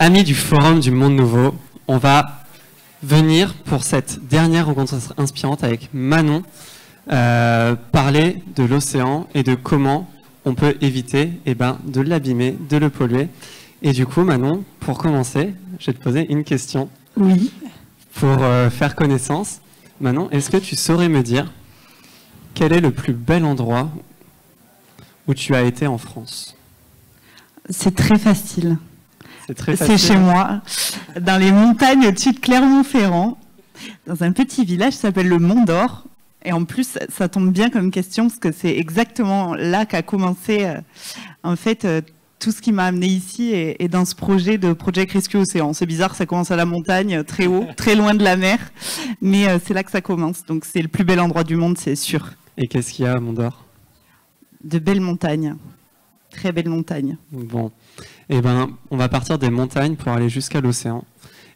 Amis du Forum du Monde Nouveau, on va venir pour cette dernière rencontre inspirante avec Manon parler de l'océan et de comment on peut éviter de l'abîmer, de le polluer. Et du coup, Manon, pour commencer, je vais te poser une question. Oui. Pour faire connaissance. Manon, est-ce que tu saurais me dire quel est le plus bel endroit où tu as été en France? C'est très facile. C'est très facile. C'est chez moi, dans les montagnes au-dessus de Clermont-Ferrand, dans un petit village qui s'appelle le Mont d'Or. Et en plus, ça tombe bien comme question, parce que c'est exactement là qu'a commencé tout ce qui m'a amené ici et dans ce projet de Project Rescue Océan. C'est bizarre, ça commence à la montagne, très haut, très loin de la mer, mais c'est là que ça commence. Donc c'est le plus bel endroit du monde, c'est sûr. Et qu'est-ce qu'il y a à Mont d'Or? De belles montagnes, très belles montagnes. Bon, on va partir des montagnes pour aller jusqu'à l'océan.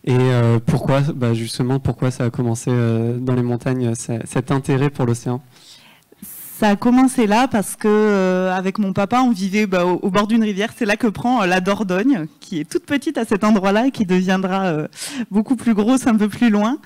Et pourquoi, justement, pourquoi ça a commencé dans les montagnes, cet intérêt pour l'océan? Ça a commencé là parce que avec mon papa, on vivait au bord d'une rivière. C'est là que prend la Dordogne, qui est toute petite à cet endroit-là et qui deviendra beaucoup plus grosse un peu plus loin.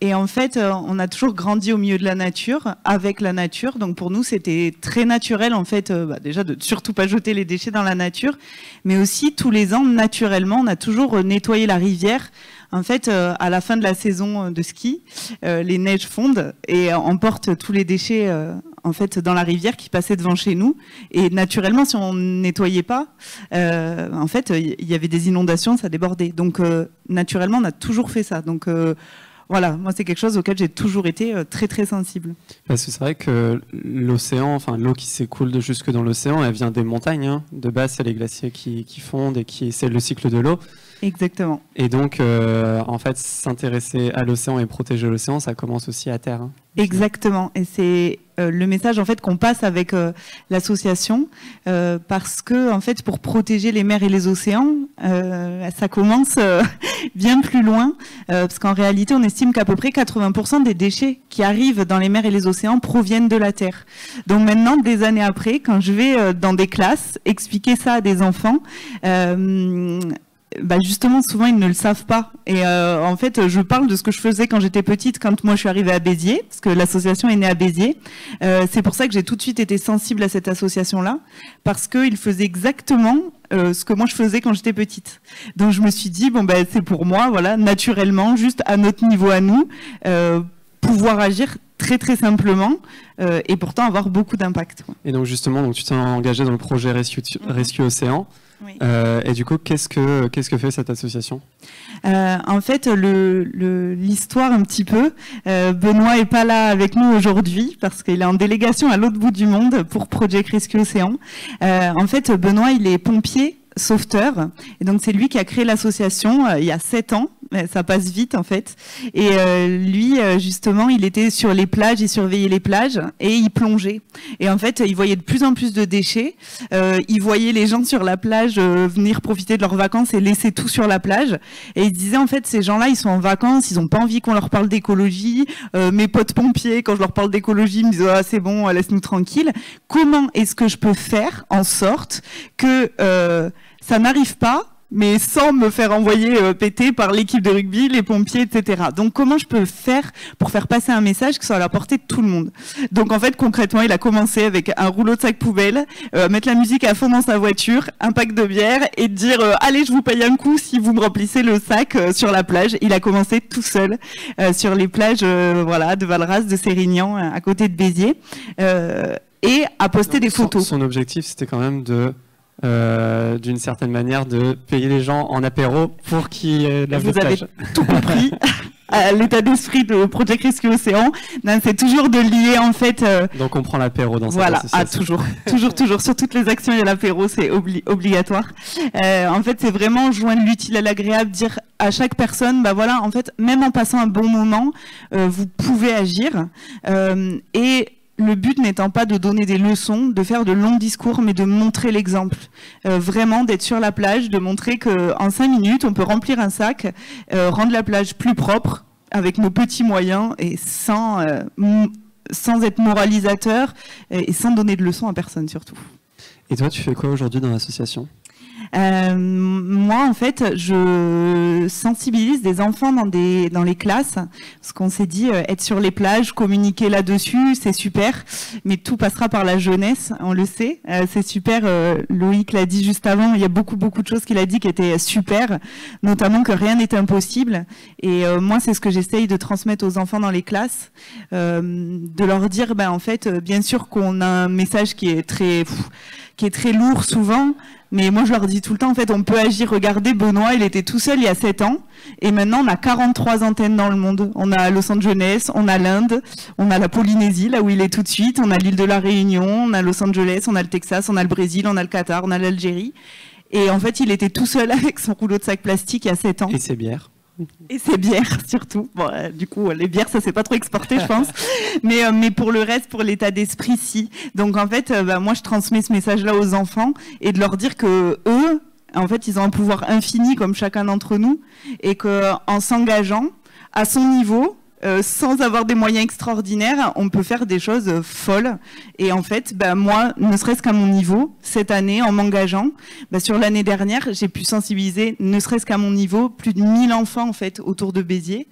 Et en fait, on a toujours grandi au milieu de la nature, avec la nature. Donc pour nous, c'était très naturel en fait, déjà de surtout pas jeter les déchets dans la nature, mais aussi tous les ans, naturellement, on a toujours nettoyé la rivière. En fait, à la fin de la saison de ski, les neiges fondent et emportent tous les déchets dans la rivière qui passait devant chez nous. Et naturellement, si on ne nettoyait pas, il y avait des inondations, ça débordait. Donc, naturellement, on a toujours fait ça. Donc, voilà, moi, c'est quelque chose auquel j'ai toujours été très, très sensible. Parce que c'est vrai que l'océan, l'eau qui s'écoule jusque dans l'océan, elle vient des montagnes. Hein. De base, c'est les glaciers qui fondent et c'est le cycle de l'eau. Exactement. Et donc, s'intéresser à l'océan et protéger l'océan, ça commence aussi à terre. Hein. Exactement. Et c'est le message qu'on passe avec l'association, parce que pour protéger les mers et les océans, ça commence bien plus loin, parce qu'en réalité, on estime qu'à peu près 80% des déchets qui arrivent dans les mers et les océans proviennent de la terre. Donc maintenant, des années après, quand je vais dans des classes expliquer ça à des enfants, justement, souvent, ils ne le savent pas. Et je parle de ce que je faisais quand j'étais petite, quand moi je suis arrivée à Béziers, parce que l'association est née à Béziers. C'est pour ça que j'ai tout de suite été sensible à cette association-là, parce qu'ils faisaient exactement ce que moi je faisais quand j'étais petite. Donc je me suis dit, c'est pour moi, voilà, naturellement, juste à notre niveau à nous, pouvoir agir très très simplement et pourtant avoir beaucoup d'impact. Et donc justement, tu t'es engagée dans le projet Rescue Océan. Oui. Et du coup, qu'est-ce que fait cette association? L'histoire un petit peu, Benoît est pas là avec nous aujourd'hui parce qu'il est en délégation à l'autre bout du monde pour Project Rescue Océan. Benoît, il est pompier sauveteur et donc c'est lui qui a créé l'association il y a 7 ans. Ça passe vite en fait. Et lui, justement, il était sur les plages, il surveillait les plages et il plongeait. Et en fait, il voyait de plus en plus de déchets. Il voyait les gens sur la plage venir profiter de leurs vacances et laisser tout sur la plage. Et il disait, en fait, ces gens-là, ils sont en vacances, ils n'ont pas envie qu'on leur parle d'écologie. Mes potes pompiers, quand je leur parle d'écologie, ils me disent, ah, c'est bon, laisse-nous tranquille. Comment est-ce que je peux faire en sorte que ça n'arrive pas, mais sans me faire envoyer péter par l'équipe de rugby, les pompiers, etc. Donc, comment je peux faire pour faire passer un message qui soit à la portée de tout le monde? Donc, en fait, concrètement, il a commencé avec un rouleau de sac poubelle, mettre la musique à fond dans sa voiture, un pack de bière et dire allez, je vous paye un coup si vous me remplissez le sac sur la plage. Il a commencé tout seul sur les plages de Valras, de Sérignan, à côté de Béziers, et a posté des photos. Son objectif, c'était quand même d'une certaine manière de payer les gens en apéro pour qu'ils lavent les plages. Vous avez tout compris. L'état d'esprit de Project Rescue Océan, c'est toujours de lier en fait. Donc on prend l'apéro dans cette association. Toujours sur toutes les actions il y a l'apéro, c'est obligatoire. En fait, c'est vraiment joindre l'utile à l'agréable, dire à chaque personne, en fait, même en passant un bon moment, vous pouvez agir et le but n'étant pas de donner des leçons, de faire de longs discours, mais de montrer l'exemple. Vraiment, d'être sur la plage, de montrer qu'en 5 minutes, on peut remplir un sac, rendre la plage plus propre, avec nos petits moyens, et sans être moralisateur, et sans donner de leçons à personne, surtout. Et toi, tu fais quoi aujourd'hui dans l'association ? Moi, en fait, je sensibilise des enfants dans les classes, parce qu'on s'est dit être sur les plages, communiquer là-dessus, c'est super, mais tout passera par la jeunesse, on le sait. C'est super, Loïc l'a dit juste avant, il y a beaucoup de choses qu'il a dit qui étaient super, notamment que rien n'est impossible. Et moi, c'est ce que j'essaye de transmettre aux enfants dans les classes, de leur dire, en fait, bien sûr qu'on a un message qui est très lourd souvent, mais moi je leur dis tout le temps, en fait, on peut agir. Regardez, Benoît, il était tout seul il y a 7 ans, et maintenant on a 43 antennes dans le monde. On a Los Angeles, on a l'Inde, on a la Polynésie, là où il est tout de suite, on a l'île de la Réunion, on a Los Angeles, on a le Texas, on a le Brésil, on a le Qatar, on a l'Algérie. Et en fait, il était tout seul avec son rouleau de sac plastique il y a 7 ans. Et ses bières. Et ses bières, surtout. Bon, du coup, les bières, ça s'est pas trop exporté, je pense. Mais pour le reste, pour l'état d'esprit, si. Donc, en fait, moi, je transmets ce message-là aux enfants et de leur dire que eux, en fait, ils ont un pouvoir infini, comme chacun d'entre nous, et qu'en s'engageant à son niveau, sans avoir des moyens extraordinaires, on peut faire des choses folles. Et en fait, moi, ne serait-ce qu'à mon niveau, cette année, en m'engageant, sur l'année dernière, j'ai pu sensibiliser, ne serait-ce qu'à mon niveau, plus de 1000 enfants en fait autour de Béziers.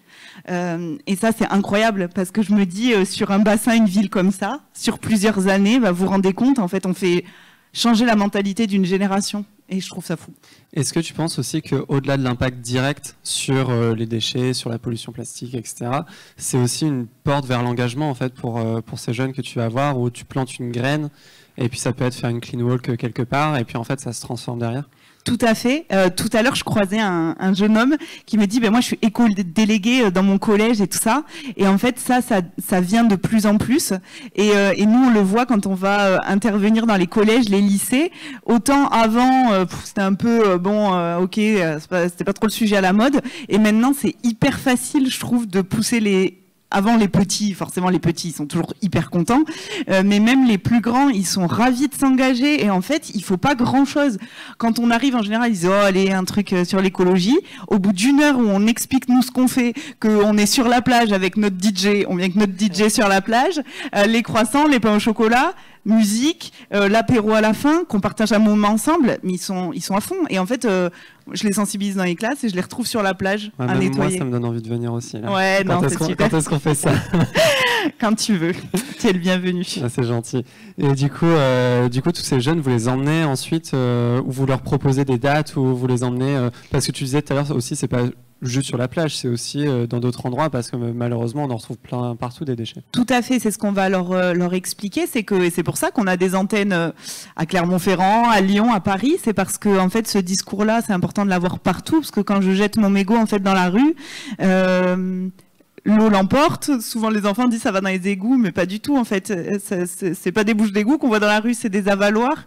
Et ça, c'est incroyable parce que je me dis, sur un bassin, une ville comme ça, sur plusieurs années, vous vous rendez compte, en fait, on fait changer la mentalité d'une génération. Et je trouve ça fou. Est-ce que tu penses aussi qu'au-delà de l'impact direct sur les déchets, sur la pollution plastique, etc., c'est aussi une porte vers l'engagement en fait pour ces jeunes que tu vas voir, où tu plantes une graine et puis ça peut être faire une clean walk quelque part et puis en fait ça se transforme derrière? Tout à fait. Tout à l'heure, je croisais un jeune homme qui me dit moi, je suis éco-délégué dans mon collège et tout ça. Et en fait, ça vient de plus en plus. Et nous, on le voit quand on va intervenir dans les collèges, les lycées. Autant avant, c'était un peu ok, c'était pas trop le sujet à la mode. Et maintenant, c'est hyper facile, je trouve, de pousser avant les petits, forcément les petits, ils sont toujours hyper contents, mais même les plus grands, ils sont ravis de s'engager et en fait, il faut pas grand-chose. Quand on arrive, en général, ils disent « Oh, allez, un truc sur l'écologie ». Au bout d'une heure où on explique nous ce qu'on fait, qu'on est sur la plage avec notre DJ, on vient avec notre DJ sur la plage, les croissants, les pains au chocolat, musique, l'apéro à la fin, qu'on partage un moment ensemble, mais ils sont à fond. Et en fait, je les sensibilise dans les classes et je les retrouve sur la plage à nettoyer. Moi, ça me donne envie de venir aussi. Là. Ouais, c'est super. Quand est-ce qu'on fait ça? Quand tu veux. Tu es le bienvenu. Ah, c'est gentil. Et du coup, tous ces jeunes, vous les emmenez ensuite, ou vous leur proposez des dates, ou vous les emmenez, parce que tu disais tout à l'heure aussi, c'est pas juste sur la plage, c'est aussi dans d'autres endroits parce que malheureusement on en retrouve plein partout des déchets. Tout à fait, c'est ce qu'on va leur expliquer, et c'est pour ça qu'on a des antennes à Clermont-Ferrand, à Lyon, à Paris, c'est parce que en fait ce discours-là c'est important de l'avoir partout, parce que quand je jette mon mégot en fait dans la rue, l'eau l'emporte. Souvent, les enfants disent ça va dans les égouts, mais pas du tout, en fait. C'est pas des bouches d'égout qu'on voit dans la rue, c'est des avaloirs.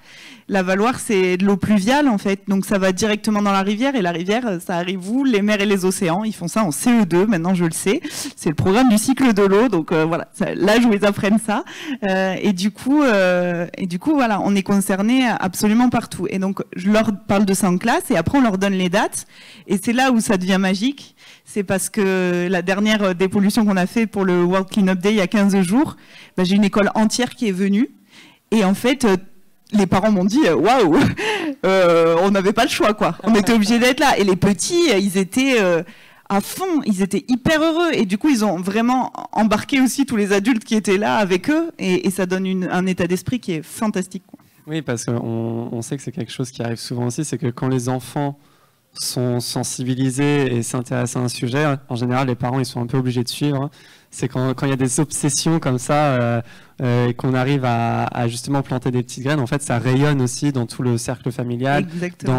L'avaloir, c'est de l'eau pluviale, en fait. Donc, ça va directement dans la rivière. Et la rivière, ça arrive où? Les mers et les océans. Ils font ça en CE2. Maintenant, je le sais. C'est le programme du cycle de l'eau. Donc, voilà. L'âge où ils apprennent ça. Et du coup, voilà, on est concerné absolument partout. Et donc, je leur parle de ça en classe. Et après, on leur donne les dates. Et c'est là où ça devient magique. C'est parce que la dernière dépollution qu'on a fait pour le World Cleanup Day il y a 15 jours, j'ai une école entière qui est venue. Et en fait, les parents m'ont dit waouh, on n'avait pas le choix, quoi. On était obligés d'être là. Et les petits, ils étaient à fond, ils étaient hyper heureux. Et du coup, ils ont vraiment embarqué aussi tous les adultes qui étaient là avec eux. Et ça donne un état d'esprit qui est fantastique, quoi. Oui, parce qu'on sait que c'est quelque chose qui arrive souvent aussi, c'est que quand les enfants sont sensibilisés et s'intéressent à un sujet, en général, les parents ils sont un peu obligés de suivre. C'est quand il y a des obsessions comme ça et qu'on arrive à justement planter des petites graines, en fait, ça rayonne aussi dans tout le cercle familial,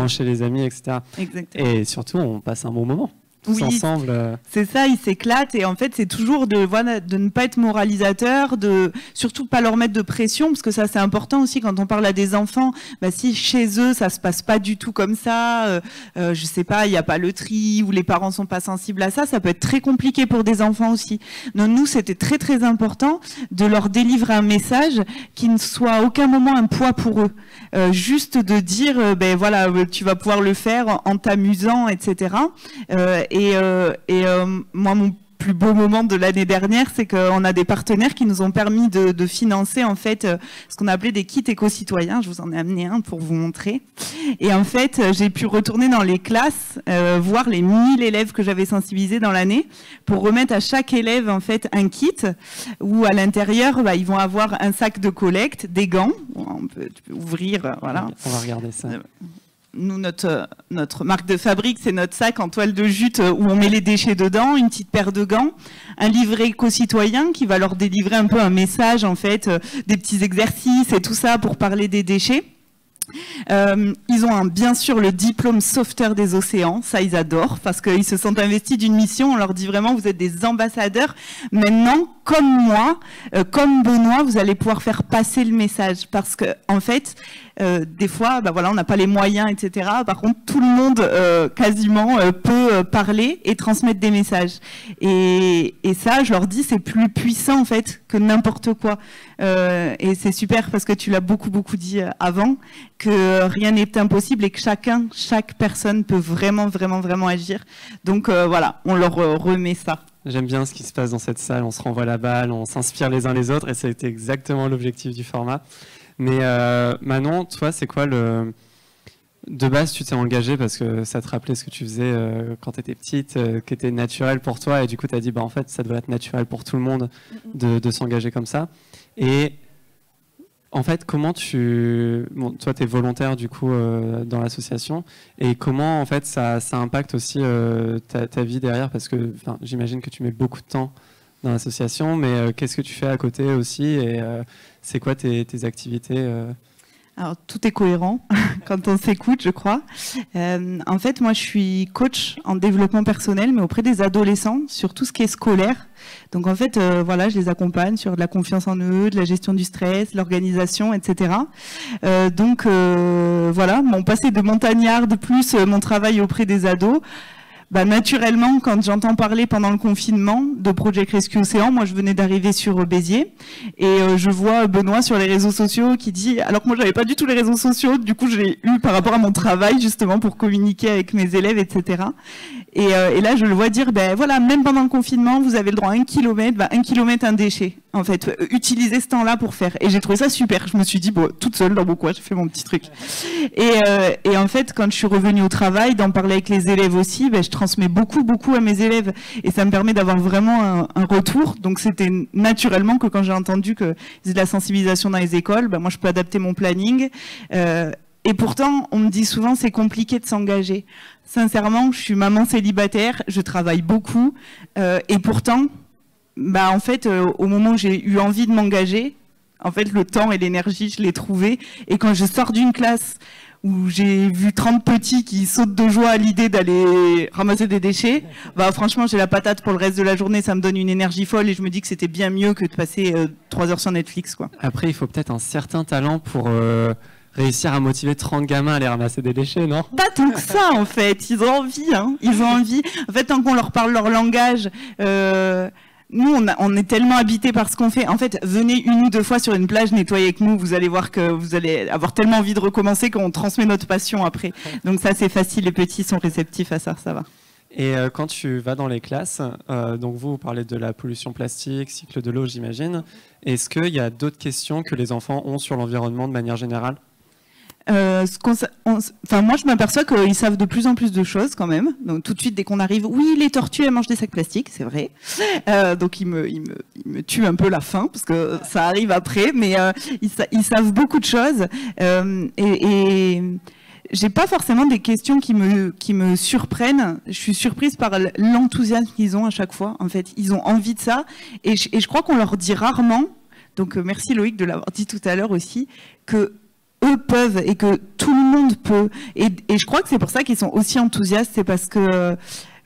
chez les amis, etc. Exactement. Et surtout, on passe un bon moment. Tous ensemble. C'est ça, ils s'éclatent et en fait c'est toujours de ne pas être moralisateur, de surtout pas leur mettre de pression, parce que ça c'est important aussi quand on parle à des enfants. Si chez eux ça se passe pas du tout comme ça, je sais pas, il y a pas le tri ou les parents sont pas sensibles à ça, ça peut être très compliqué pour des enfants aussi. Donc nous c'était très très important de leur délivrer un message qui ne soit à aucun moment un poids pour eux, juste de dire voilà, tu vas pouvoir le faire en t'amusant, etc. Moi, plus beaux moments de l'année dernière, c'est qu'on a des partenaires qui nous ont permis de financer en fait ce qu'on a appelé des kits éco-citoyens. Je vous en ai amené un pour vous montrer. Et en fait, j'ai pu retourner dans les classes, voir les 1000 élèves que j'avais sensibilisés dans l'année, pour remettre à chaque élève en fait un kit où à l'intérieur, ils vont avoir un sac de collecte, des gants. Tu peux ouvrir, voilà. On va regarder ça. Nous, notre marque de fabrique, c'est notre sac en toile de jute où on met les déchets dedans, une petite paire de gants, un livret éco-citoyen qui va leur délivrer un peu un message, en fait, des petits exercices et tout ça pour parler des déchets. Ils ont bien sûr le diplôme sauveteur des océans, ça ils adorent parce qu'ils se sont investis d'une mission, on leur dit vraiment vous êtes des ambassadeurs, maintenant comme moi, comme Benoît, vous allez pouvoir faire passer le message parce que en fait des fois voilà, on n'a pas les moyens etc, par contre tout le monde quasiment peut parler et transmettre des messages et ça je leur dis c'est plus puissant en fait que n'importe quoi et c'est super parce que tu l'as beaucoup dit avant que rien n'est impossible et que chaque personne peut vraiment agir. Donc voilà, on leur remet ça. J'aime bien ce qui se passe dans cette salle, on se renvoie la balle, on s'inspire les uns les autres et c'était exactement l'objectif du format. Mais Manon, toi, c'est quoi le... De base, tu t'es engagée parce que ça te rappelait ce que tu faisais quand tu étais petite, qui était naturel pour toi et du coup tu as dit, en fait, ça devrait être naturel pour tout le monde de s'engager comme ça. Et en fait, comment toi, tu es volontaire du coup dans l'association et comment en fait ça impacte aussi ta vie derrière parce que j'imagine que tu mets beaucoup de temps dans l'association, mais qu'est-ce que tu fais à côté aussi et c'est quoi tes activités Alors, tout est cohérent quand on s'écoute, je crois. En fait, moi, je suis coach en développement personnel, mais auprès des adolescents, sur tout ce qui est scolaire. Donc, en fait, voilà, je les accompagne sur de la confiance en eux, de la gestion du stress, l'organisation, etc. Donc, voilà, mon passé de montagnarde plus mon travail auprès des ados. Naturellement, quand j'entends parler pendant le confinement de Project Rescue Océan, moi je venais d'arriver sur Béziers et je vois Benoît sur les réseaux sociaux qui dit, alors que moi j'avais pas du tout les réseaux sociaux, du coup j'ai eu par rapport à mon travail justement pour communiquer avec mes élèves, etc. Et là je le vois dire, voilà, même pendant le confinement, vous avez le droit à 1 kilomètre, 1 kilomètre un déchet. En fait, utilisez ce temps-là pour faire. Et j'ai trouvé ça super. Je me suis dit, toute seule dans mon coin, j'ai fait mon petit truc. Et en fait, quand je suis revenue au travail, d'en parler avec les élèves aussi, je transmets beaucoup à mes élèves. Et ça me permet d'avoir vraiment un retour. Donc c'était naturellement que quand j'ai entendu qu'il y avait de la sensibilisation dans les écoles, moi je peux adapter mon planning. Et pourtant, on me dit souvent, c'est compliqué de s'engager. Sincèrement, je suis maman célibataire, je travaille beaucoup. Et pourtant... en fait, au moment où j'ai eu envie de m'engager, en fait, le temps et l'énergie, je l'ai trouvé. Et quand je sors d'une classe où j'ai vu 30 petits qui sautent de joie à l'idée d'aller ramasser des déchets, franchement, j'ai la patate pour le reste de la journée. Ça me donne une énergie folle et je me dis que c'était bien mieux que de passer 3 heures sur Netflix, quoi. Après, il faut peut-être un certain talent pour réussir à motiver 30 gamins à aller ramasser des déchets, non? Pas tant que ça, en fait. Ils ont envie, hein. Ils ont envie. En fait, tant qu'on leur parle leur langage... Nous, on est tellement habités par ce qu'on fait. En fait, venez 1 ou 2 fois sur une plage nettoyer avec nous. Vous allez voir que vous allez avoir tellement envie de recommencer qu'on transmet notre passion après. Donc ça, c'est facile. Les petits sont réceptifs à ça, ça va. Et quand tu vas dans les classes, donc vous parlez de la pollution plastique, cycle de l'eau, j'imagine. Est-ce qu'il y a d'autres questions que les enfants ont sur l'environnement de manière générale ? Moi, je m'aperçois qu'ils savent de plus en plus de choses quand même. Donc, tout de suite, dès qu'on arrive, oui, les tortues, elles mangent des sacs plastiques, c'est vrai. Donc, ils me tuent un peu la faim parce que ça arrive après. Mais ils savent beaucoup de choses. Et j'ai pas forcément des questions qui me surprennent. Je suis surprise par l'enthousiasme qu'ils ont à chaque fois. En fait, ils ont envie de ça. Et je crois qu'on leur dit rarement. Donc, merci Loïc de l'avoir dit tout à l'heure aussi, que eux peuvent et que tout le monde peut. Et je crois que c'est pour ça qu'ils sont aussi enthousiastes, c'est parce que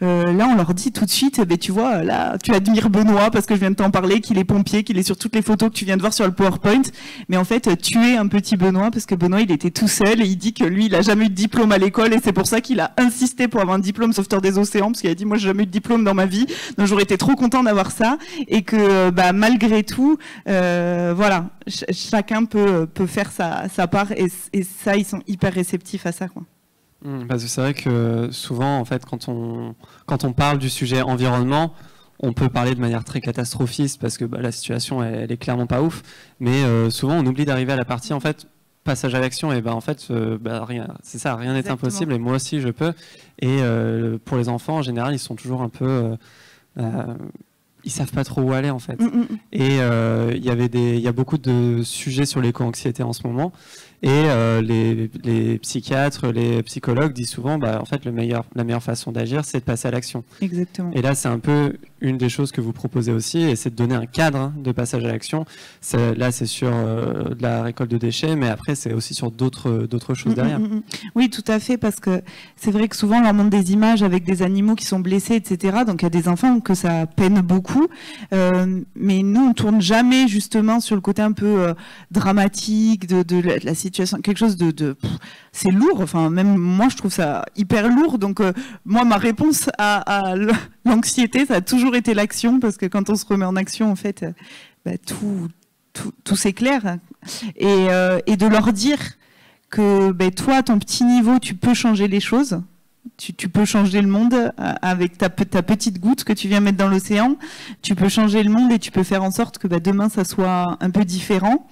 là, on leur dit tout de suite, tu vois, là, tu admires Benoît parce que je viens de t'en parler, qu'il est pompier, qu'il est sur toutes les photos que tu viens de voir sur le PowerPoint. Mais en fait, tu es un petit Benoît parce que Benoît, il était tout seul et il dit que lui, il a jamais eu de diplôme à l'école et c'est pour ça qu'il a insisté pour avoir un diplôme sauveteur des océans parce qu'il a dit, moi, j'ai jamais eu de diplôme dans ma vie, donc j'aurais été trop content d'avoir ça et que, malgré tout, voilà, chacun peut faire sa part et ça, ils sont hyper réceptifs à ça, quoi. Parce que c'est vrai que souvent, en fait, quand on parle du sujet environnement, on peut parler de manière très catastrophiste parce que la situation elle est clairement pas ouf, mais souvent on oublie d'arriver à la partie en fait passage à l'action et en fait rien, c'est ça, rien n'est impossible et moi aussi je peux. Et pour les enfants en général ils sont toujours un peu ils savent pas trop où aller en fait. Et il y a beaucoup de sujets sur l'éco-anxiété en ce moment. Et les psychiatres, les psychologues disent souvent, en fait, la meilleure façon d'agir, c'est de passer à l'action. Exactement. Et là, c'est un peu une des choses que vous proposez aussi, et c'est de donner un cadre de passage à l'action. Là, c'est sur de la récolte de déchets, mais après, c'est aussi sur d'autres choses derrière. Oui, tout à fait, parce que c'est vrai que souvent, on leur montre des images avec des animaux qui sont blessés, etc. Donc, il y a des enfants que ça peine beaucoup. Mais nous, on tourne jamais, justement, sur le côté un peu dramatique de la situation. Quelque chose c'est lourd, enfin même moi je trouve ça hyper lourd, donc moi ma réponse à l'anxiété ça a toujours été l'action, parce que quand on se remet en action en fait tout s'éclaire, et de leur dire que toi à ton petit niveau tu peux changer les choses, tu peux changer le monde avec ta petite goutte que tu viens mettre dans l'océan, tu peux changer le monde et tu peux faire en sorte que demain ça soit un peu différent.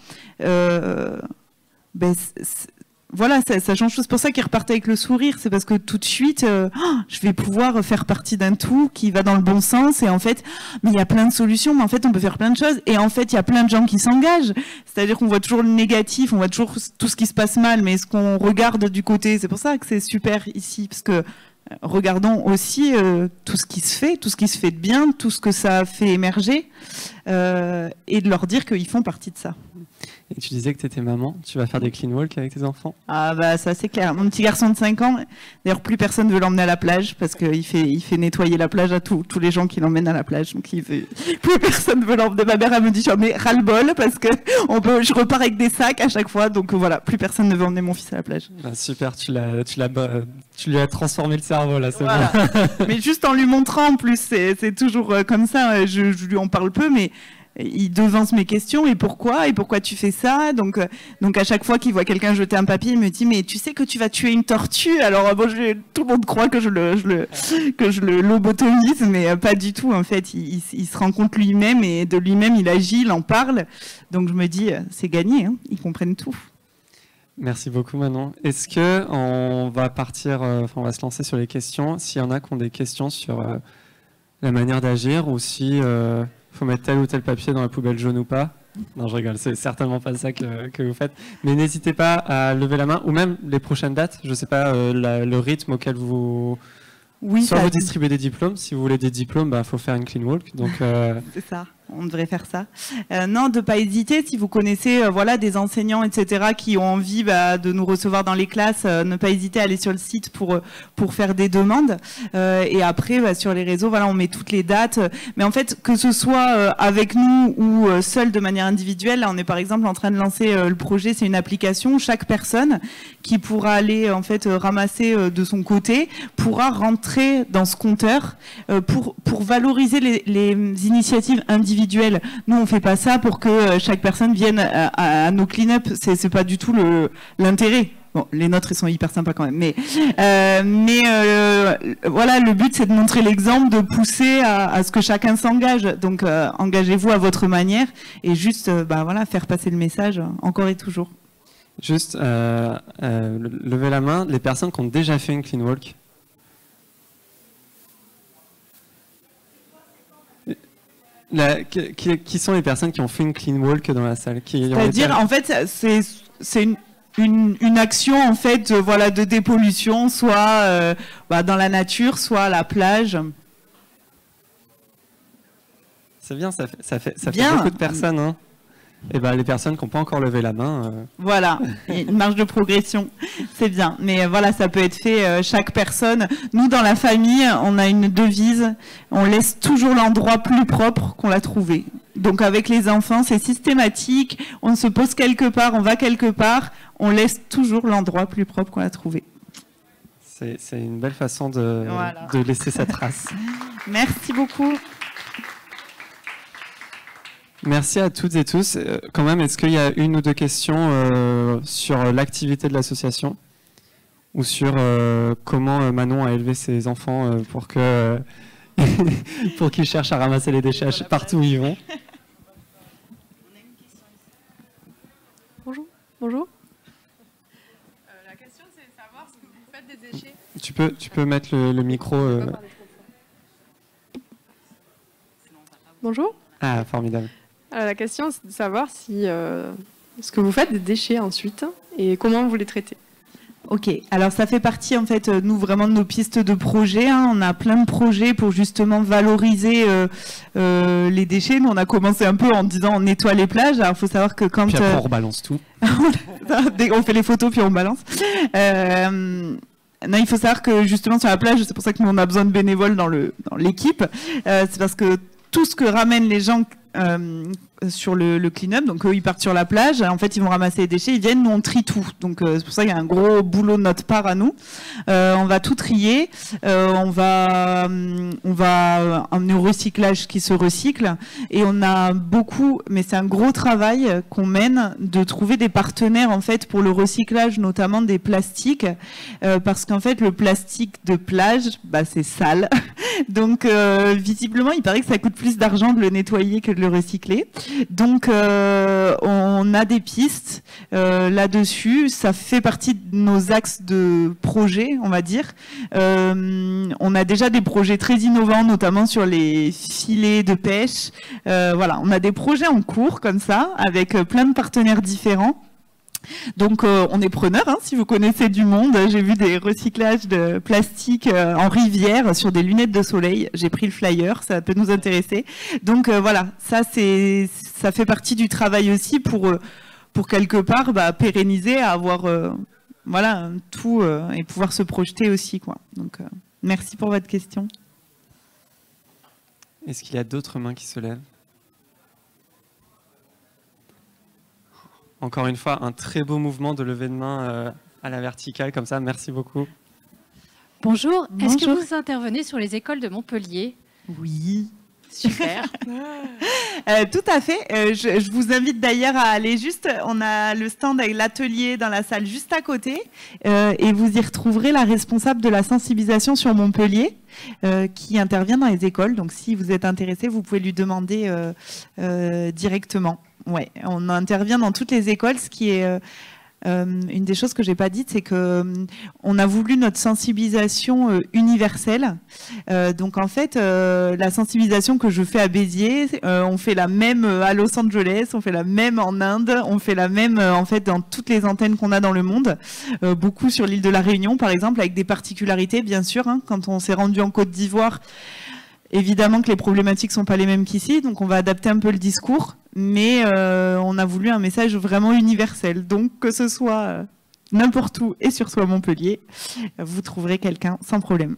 Voilà, ça change tout. C'est pour ça qu'ils repartent avec le sourire. C'est parce que tout de suite, je vais pouvoir faire partie d'un tout qui va dans le bon sens. Et en fait, mais il y a plein de solutions. Mais en fait, on peut faire plein de choses. Et en fait, il y a plein de gens qui s'engagent. C'est-à-dire qu'on voit toujours le négatif, on voit toujours tout ce qui se passe mal. Mais est-ce qu'on regarde du côté? C'est pour ça que c'est super ici, parce que regardons aussi tout ce qui se fait de bien, tout ce que ça a fait émerger, et de leur dire qu'ils font partie de ça. Et tu disais que tu étais maman, tu vas faire des clean walk avec tes enfants? Ah ça c'est clair. Mon petit garçon de 5 ans, d'ailleurs plus personne ne veut l'emmener à la plage parce qu'il fait nettoyer la plage à tous les gens qui l'emmènent à la plage. Donc plus personne ne veut l'emmener. Ma mère elle me dit mais ras-le-bol parce que je repars avec des sacs à chaque fois. Donc voilà, plus personne ne veut emmener mon fils à la plage. Super, tu lui as transformé le cerveau là, c'est voilà. Bon. Mais juste en lui montrant en plus, c'est toujours comme ça. Je lui en parle peu, mais il devance mes questions. Et pourquoi tu fais ça? Donc à chaque fois qu'il voit quelqu'un jeter un papier, il me dit mais tu sais que tu vas tuer une tortue? Alors bon, tout le monde croit que je le lobotomise, mais pas du tout. En fait, il se rend compte lui-même, et de lui-même il agit, il en parle. Donc je me dis c'est gagné, hein, ils comprennent tout. Merci beaucoup Manon. Est-ce que on va on va se lancer sur les questions, s'il y en a qui ont des questions sur la manière d'agir, ou si faut mettre tel ou tel papier dans la poubelle jaune ou pas? Non, je rigole, c'est certainement pas ça que vous faites. Mais n'hésitez pas à lever la main, ou même les prochaines dates, je sais pas, le rythme auquel vous... Oui, soit vous distribuez des diplômes, si vous voulez des diplômes, faut faire une clean walk. Donc, c'est ça, on devrait faire ça. Non, de pas hésiter, si vous connaissez des enseignants, etc., qui ont envie de nous recevoir dans les classes, ne pas hésiter à aller sur le site pour faire des demandes. Et après, sur les réseaux, on met toutes les dates. Mais en fait, que ce soit avec nous ou seul de manière individuelle, là, on est par exemple en train de lancer le projet, c'est une application. Chaque personne qui pourra aller en fait ramasser de son côté pourra rentrer dans ce compteur pour valoriser les initiatives individuelles. Nous, on fait pas ça pour que chaque personne vienne à nos clean-up. C'est pas du tout l'intérêt. Bon, les nôtres, ils sont hyper sympas quand même. Mais voilà, le but, c'est de montrer l'exemple, de pousser à ce que chacun s'engage. Donc, engagez-vous à votre manière et juste, faire passer le message encore et toujours. Juste, levez la main, les personnes qui ont déjà fait une clean walk. Qui sont les personnes qui ont fait une clean walk dans la salle? C'est-à-dire, en fait, c'est une action en fait, de dépollution, soit dans la nature, soit à la plage. C'est bien, ça fait beaucoup de personnes, hein. Et les personnes qui n'ont pas encore levé la main. Voilà, une marge de progression, c'est bien. Mais voilà, ça peut être fait chaque personne. Nous, dans la famille, on a une devise, on laisse toujours l'endroit plus propre qu'on l'a trouvé. Donc avec les enfants, c'est systématique, on se pose quelque part, on va quelque part, on laisse toujours l'endroit plus propre qu'on l'a trouvé. C'est une belle façon de laisser sa trace. Merci beaucoup. Merci à toutes et tous. Quand même, est-ce qu'il y a une ou deux questions sur l'activité de l'association ou sur comment Manon a élevé ses enfants pour que pour qu'ils cherchent à ramasser les déchets partout où ils vont. Bonjour. Bonjour. La question, c'est de savoir ce que vous faites des déchets. Tu peux mettre le micro. Bonjour. Ah, formidable. La question, c'est de savoir si ce que vous faites des déchets ensuite et comment vous les traitez. Ok, alors ça fait partie en fait, nous vraiment de nos pistes de projets. Hein. On a plein de projets pour justement valoriser les déchets. Nous, on a commencé un peu en disant on nettoie les plages. Alors il faut savoir que quand... Puis après on rebalance tout. On fait les photos puis on balance. Non, il faut savoir que justement sur la plage, c'est pour ça que nous on a besoin de bénévoles dans l'équipe. C'est parce que tout ce que ramènent les gens sur le clean-up, donc eux ils partent sur la plage, en fait ils vont ramasser les déchets, ils viennent, nous on trie tout, donc c'est pour ça qu'il y a un gros boulot de notre part à nous. On va tout trier, on va emmener au recyclage qui se recycle, et on a beaucoup, mais c'est un gros travail qu'on mène de trouver des partenaires en fait pour le recyclage, notamment des plastiques, parce qu'en fait le plastique de plage, bah, c'est sale, donc visiblement il paraît que ça coûte plus d'argent de le nettoyer que de le recycler. Donc on a des pistes là-dessus, ça fait partie de nos axes de projet, on va dire. On a déjà des projets très innovants, notamment sur les filets de pêche. Voilà, on a des projets en cours comme ça, avec plein de partenaires différents. Donc on est preneur, hein, si vous connaissez du monde. J'ai vu des recyclages de plastique en rivière sur des lunettes de soleil. J'ai pris le flyer, ça peut nous intéresser. Donc voilà, ça fait partie du travail aussi pour quelque part pérenniser, avoir voilà tout et pouvoir se projeter aussi quoi. Donc merci pour votre question. Est-ce qu'il y a d'autres mains qui se lèvent? Encore une fois, un très beau mouvement de levée de main à la verticale, comme ça. Merci beaucoup. Bonjour. Bonjour. Est-ce que vous intervenez sur les écoles de Montpellier? Oui. Super. Tout à fait. Je vous invite d'ailleurs à aller juste... On a le stand avec l'atelier dans la salle juste à côté. Et vous y retrouverez la responsable de la sensibilisation sur Montpellier qui intervient dans les écoles. Donc si vous êtes intéressé, vous pouvez lui demander directement. Ouais, on intervient dans toutes les écoles, ce qui est une des choses que j'ai pas dites, c'est que on a voulu notre sensibilisation universelle. Donc en fait, la sensibilisation que je fais à Béziers, on fait la même à Los Angeles, on fait la même en Inde, on fait la même en fait dans toutes les antennes qu'on a dans le monde. Beaucoup sur l'île de la Réunion, par exemple, avec des particularités, bien sûr. Hein, quand on s'est rendu en Côte d'Ivoire, évidemment que les problématiques sont pas les mêmes qu'ici, donc on va adapter un peu le discours. Mais on a voulu un message vraiment universel. Donc, que ce soit n'importe où et surtout à Montpellier, vous trouverez quelqu'un sans problème.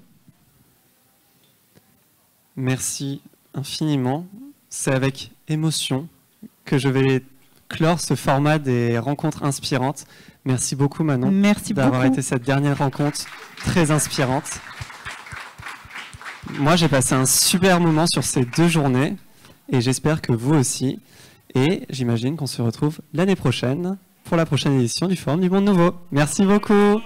Merci infiniment. C'est avec émotion que je vais clore ce format des rencontres inspirantes. Merci beaucoup Manon. Merci beaucoup d'avoir été cette dernière rencontre très inspirante. Moi, j'ai passé un super moment sur ces 2 journées et j'espère que vous aussi. Et j'imagine qu'on se retrouve l'année prochaine pour la prochaine édition du Forum du Monde Nouveau. Merci beaucoup.